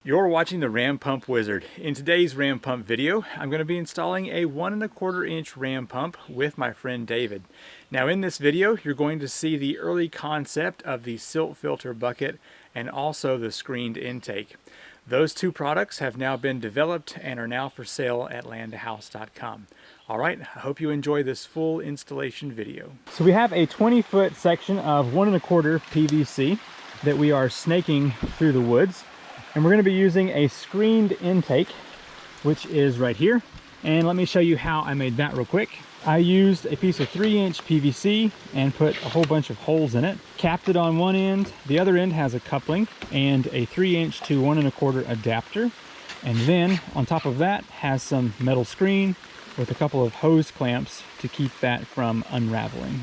You're watching the Ram Pump Wizard. In today's Ram Pump video, I'm going to be installing a 1¼ inch ram pump with my friend David. Now in this video, you're going to see the early concept of the Silt filter bucket and also the screened intake. Those two products have now been developed and are now for sale at landhouse.com. Alright, I hope you enjoy this full installation video. So we have a 20-foot section of 1¼ PVC that we are snaking through the woods. And we're going to be using a screened intake, which is right here. And let me show you how I made that real quick. I used a piece of 3-inch PVC and put a whole bunch of holes in it. Capped it on one end. The other end has a coupling and a 3-inch to 1¼ adapter. And then on top of that has some metal screen with a couple of hose clamps to keep that from unraveling.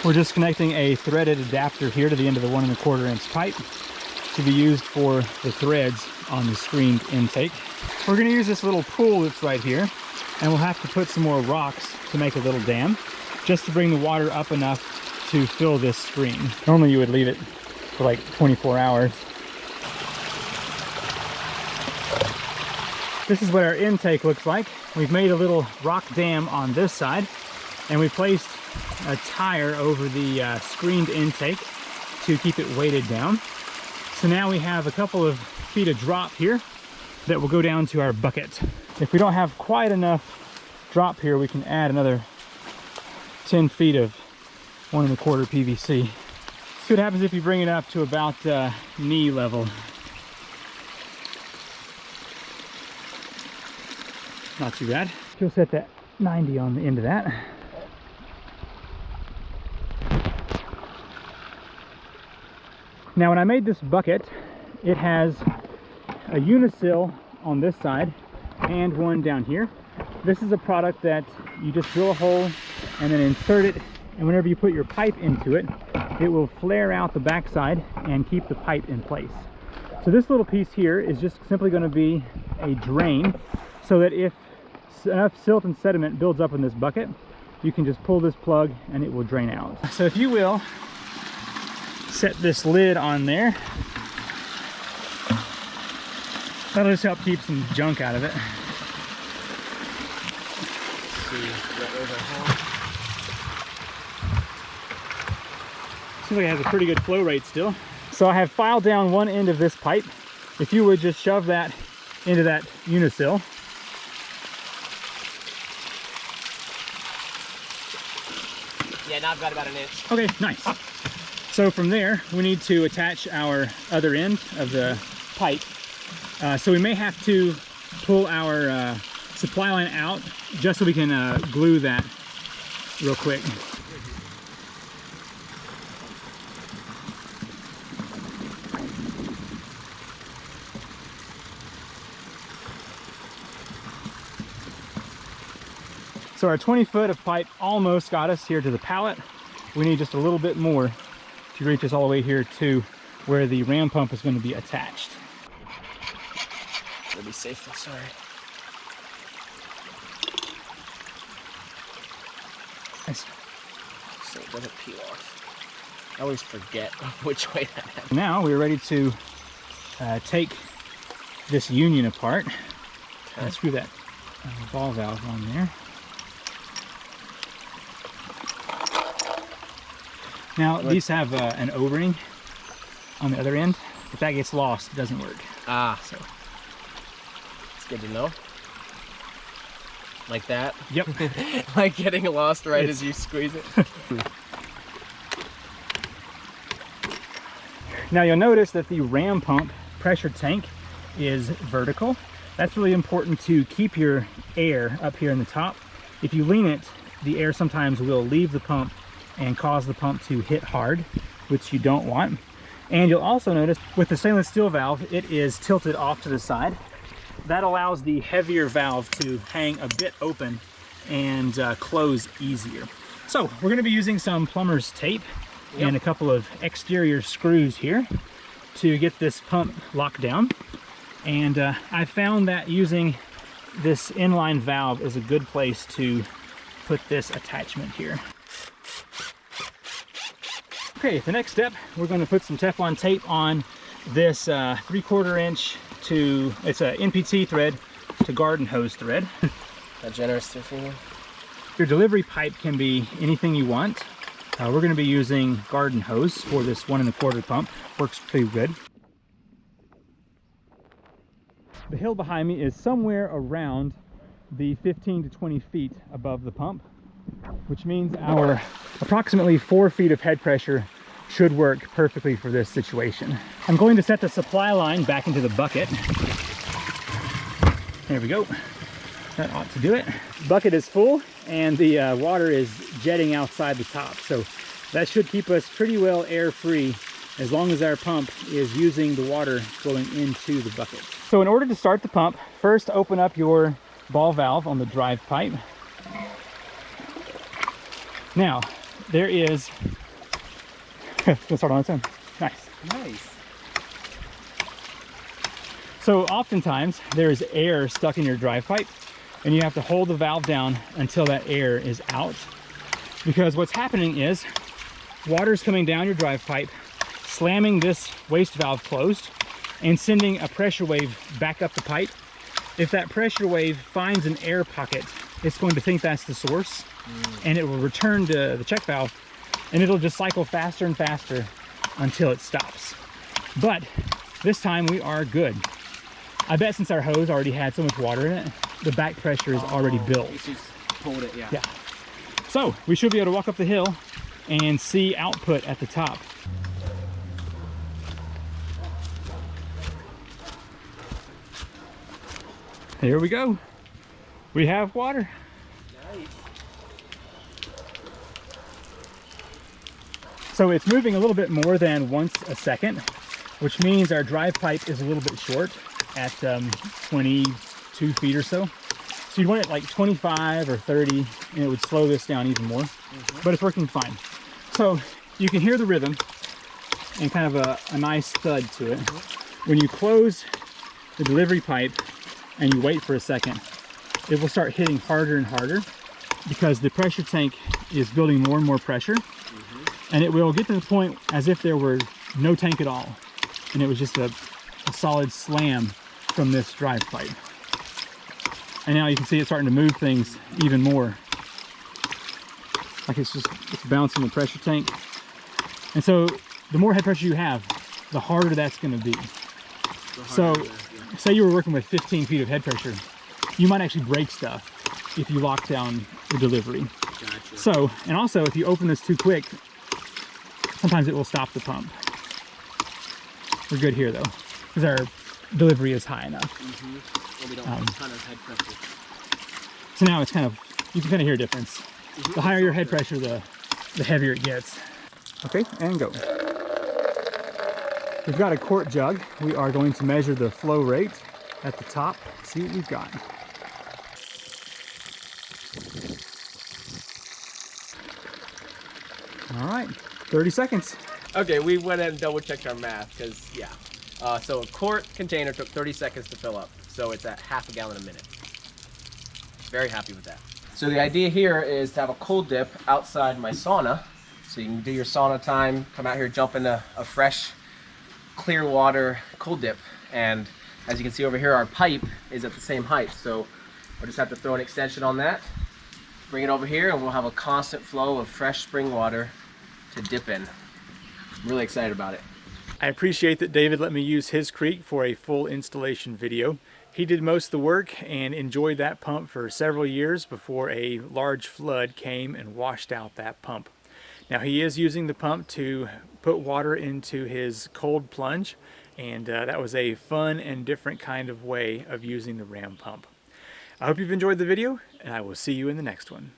We're just connecting a threaded adapter here to the end of the 1¼ inch pipe to be used for the threads on the screened intake. We're going to use this little pool that's right here, and we'll have to put some more rocks to make a little dam, just to bring the water up enough to fill this screen. Normally you would leave it for like 24 hours. This is what our intake looks like. We've made a little rock dam on this side, and we placed a tire over the screened intake to keep it weighted down. So now we have a couple of feet of drop here that will go down to our bucket. If we don't have quite enough drop here, we can add another 10 feet of 1¼ PVC. See what happens if you bring it up to about knee level. Not too bad. We'll set that 90 on the end of that. Now when I made this bucket, it has a unisill on this side and one down here. This is a product that you just drill a hole and then insert it, and whenever you put your pipe into it, it will flare out the backside and keep the pipe in place. So this little piece here is just simply going to be a drain, so that if enough silt and sediment builds up in this bucket, you can just pull this plug and it will drain out. So if you will, set this lid on there. That'll just help keep some junk out of it. Seems like it has a pretty good flow rate still. So I have filed down one end of this pipe. If you would just shove that into that unisill. Yeah, now I've got about an inch. Okay, nice. So from there, we need to attach our other end of the pipe. So we may have to pull our supply line out just so we can glue that real quick. So our 20 foot of pipe almost got us here to the pallet. We need just a little bit more to reach us all the way here to where the ram pump is going to be attached. It'll be safe, sorry. Nice. So it doesn't peel off. I always forget which way that happens. Now we're ready to take this union apart. Okay. And screw that ball valve on there. Now these have an O-ring on the other end. If that gets lost, it doesn't work. Ah, so it's good to know. Like that? Yep. Like getting lost right as you squeeze it. Now you'll notice that the ram pump pressure tank is vertical. That's really important to keep your air up here in the top. If you lean it, the air sometimes will leave the pump and cause the pump to hit hard, which you don't want. And you'll also notice with the stainless steel valve, it is tilted off to the side. That allows the heavier valve to hang a bit open and close easier. So we're going to be using some plumber's tape and a couple of exterior screws here to get this pump locked down. And I found that using this inline valve is a good place to put this attachment here. Okay, the next step, we're going to put some Teflon tape on this 3/4 inch to, it's a NPT thread to garden hose thread. That generous through finger. Your delivery pipe can be anything you want. We're going to be using garden hose for this 1 1/4 pump. Works pretty good. The hill behind me is somewhere around the 15 to 20 feet above the pump, which means our approximately 4 feet of head pressure should work perfectly for this situation. I'm going to set the supply line back into the bucket. There we go. That ought to do it. The bucket is full and the water is jetting outside the top. So that should keep us pretty well air free as long as our pump is using the water going into the bucket. So in order to start the pump, first open up your ball valve on the drive pipe. Now, there is, let's start on its own. Nice. Nice. So oftentimes there's air stuck in your drive pipe and you have to hold the valve down until that air is out. Because what's happening is water's coming down your drive pipe, slamming this waste valve closed and sending a pressure wave back up the pipe. If that pressure wave finds an air pocket, it's going to think that's the source and it will return to the check valve and it'll just cycle faster and faster until it stops. But this time we are good. I bet since our hose already had so much water in it, the back pressure is already built. You just pulled it, yeah. Yeah. So we should be able to walk up the hill and see output at the top. Here we go. We have water. Nice. So it's moving a little bit more than once a second, which means our drive pipe is a little bit short at 22 feet or so. So you'd want it like 25 or 30 and it would slow this down even more, but it's working fine. So you can hear the rhythm and kind of a nice thud to it. When you close the delivery pipe and you wait for a second, it will start hitting harder and harder because the pressure tank is building more and more pressure. And it will get to the point as if there were no tank at all. And it was just a solid slam from this drive pipe. And now you can see it's starting to move things even more. Like it's bouncing the pressure tank. And so the more head pressure you have, the harder that's going to be. So say you were working with 15 feet of head pressure, you might actually break stuff if you lock down the delivery. Gotcha. So, and also if you open this too quick, sometimes it will stop the pump. We're good here though, because our delivery is high enough. Well, we don't have a ton of head pressure. So now it's kind of, you can kind of hear a difference. The higher your head pressure, the heavier it gets. Okay, and go. We've got a quart jug. We are going to measure the flow rate at the top, see what we've got. All right, 30 seconds. Okay, we went ahead and double checked our math because, yeah. So a quart container took 30 seconds to fill up. So it's at half a gallon a minute. Very happy with that. So the idea here is to have a cold dip outside my sauna. So you can do your sauna time, come out here, jump into a fresh, clear water cold dip. And as you can see over here, our pipe is at the same height. So we'll just have to throw an extension on that, bring it over here, and we'll have a constant flow of fresh spring water to dip in. I'm really excited about it. I appreciate that David let me use his creek for a full installation video. He did most of the work and enjoyed that pump for several years before a large flood came and washed out that pump. Now he is using the pump to put water into his cold plunge, and that was a fun and different kind of way of using the ram pump. I hope you've enjoyed the video, and I will see you in the next one.